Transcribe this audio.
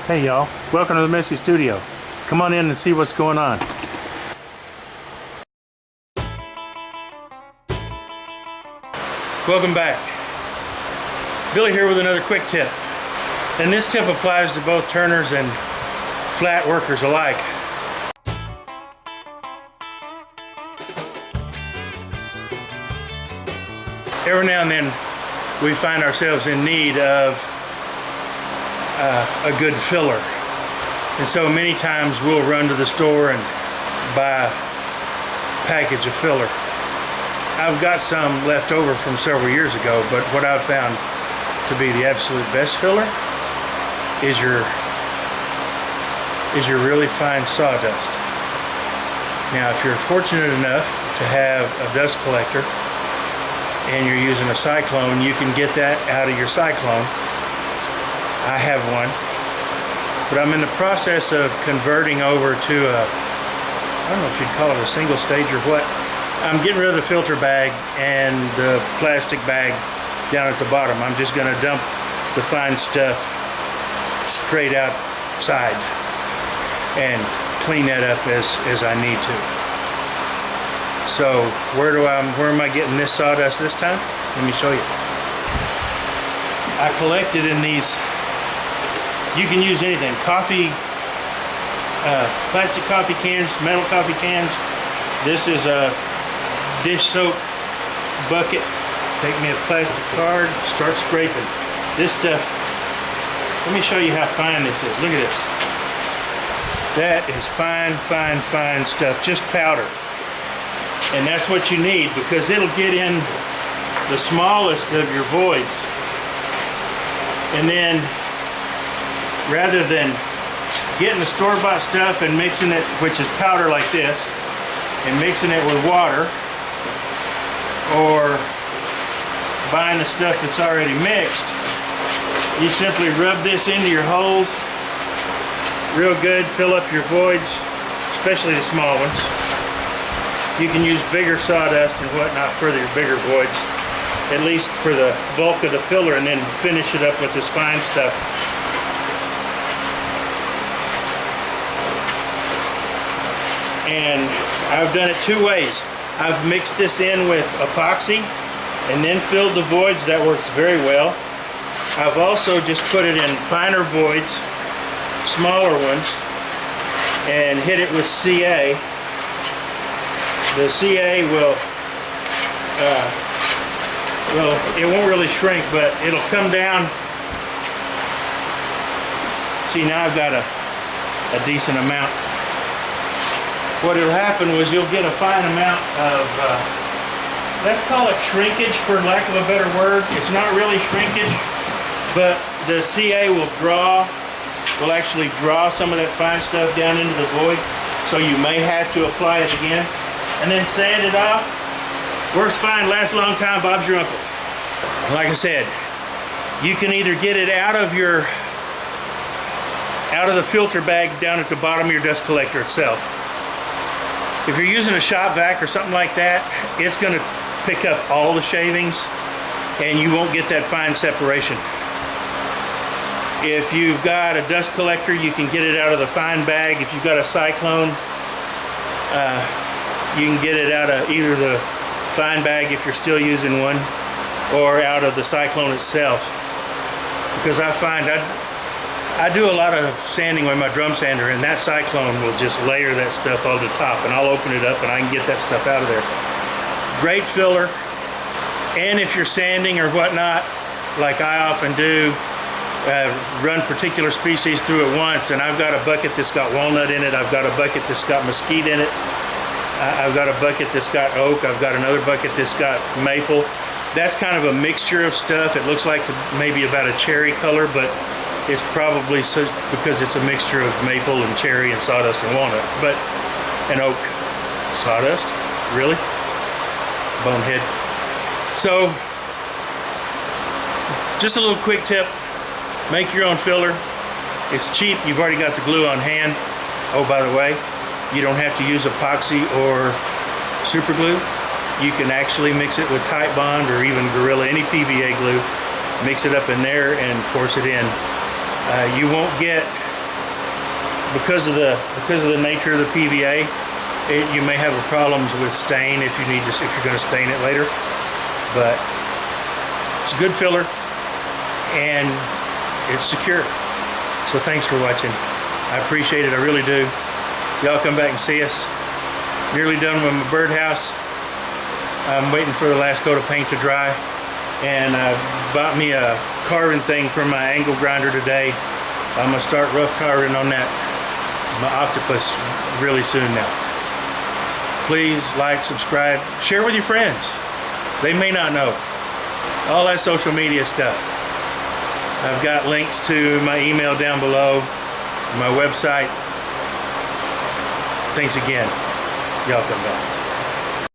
Hey y'all, welcome to the Messy Studio. Come on in and see what's going on. Welcome back. Billy here with another quick tip. And this tip applies to both turners and flat workers alike. Every now and then we find ourselves in need of a good filler, and so many times we'll run to the store and buy a package of filler. I've got some left over from several years ago, but what I've found to be the absolute best filler is your really fine sawdust. Now if you're fortunate enough to have a dust collector and you're using a cyclone, you can get that out of your cyclone. I have one, but I'm in the process of converting over to a, I don't know if you'd call it a single stage or what. I'm getting rid of the filter bag and the plastic bag down at the bottom. I'm just going to dump the fine stuff straight outside and clean that up as I need to. So where am I getting this sawdust this time? Let me show you. I collected in these. You can use anything, coffee, plastic coffee cans, metal coffee cans. This is a dish soap bucket. Take me a plastic card, start scraping. This stuff, let me show you how fine this is. Look at this. That is fine, fine, fine stuff, just powder. And that's what you need because it'll get in the smallest of your voids. And then rather than getting the store-bought stuff and mixing it, which is powder like this, and mixing it with water, or buying the stuff that's already mixed, you simply rub this into your holes real good, fill up your voids, especially the small ones. You can use bigger sawdust and whatnot for your bigger voids, at least for the bulk of the filler, and then finish it up with this fine stuff. And I've done it two ways. I've mixed this in with epoxy and then filled the voids. That works very well. I've also just put it in finer voids, smaller ones, and hit it with CA. The CA will, it won't really shrink, but it'll come down. See, now I've got a decent amount. What will happen was you'll get a fine amount of, let's call it shrinkage for lack of a better word. It's not really shrinkage, but the CA will actually draw some of that fine stuff down into the void, so you may have to apply it again. And then sand it off. Works fine, lasts a long time, Bob's your uncle. Like I said, you can either get it out of the filter bag down at the bottom of your dust collector itself. If you're using a shop vac or something like that, it's going to pick up all the shavings and you won't get that fine separation. If you've got a dust collector, you can get it out of the fine bag. If you've got a cyclone, you can get it out of either the fine bag if you're still using one, or out of the cyclone itself. Because I find I do a lot of sanding with my drum sander, and that cyclone will just layer that stuff on the top, and I'll open it up and I can get that stuff out of there. Great filler. And if you're sanding or whatnot, like I often do, run particular species through it once, and I've got a bucket that's got walnut in it, I've got a bucket that's got mesquite in it, I've got a bucket that's got oak, I've got another bucket that's got maple. That's kind of a mixture of stuff. It looks like maybe about a cherry color, but it's probably because it's a mixture of maple and cherry and sawdust and walnut. But an oak. Sawdust? Really? Bonehead. So, just a little quick tip. Make your own filler. It's cheap. You've already got the glue on hand. Oh, by the way, you don't have to use epoxy or super glue. You can actually mix it with Tite Bond or even Gorilla, any PVA glue. Mix it up in there and force it in. You won't get because of the nature of the PVA, you may have a problems with stain if you're going to stain it later. But it's a good filler and it's secure. So thanks for watching. I appreciate it, I really do. Y'all come back and see us. Nearly done with my birdhouse. I'm waiting for the last coat of paint to dry. And I bought me a carving thing for my angle grinder today. I'm gonna start rough carving on that, my octopus, really soon now. Please like, subscribe, share with your friends. They may not know. All that social media stuff. I've got links to my email down below, my website. Thanks again. Y'all come back.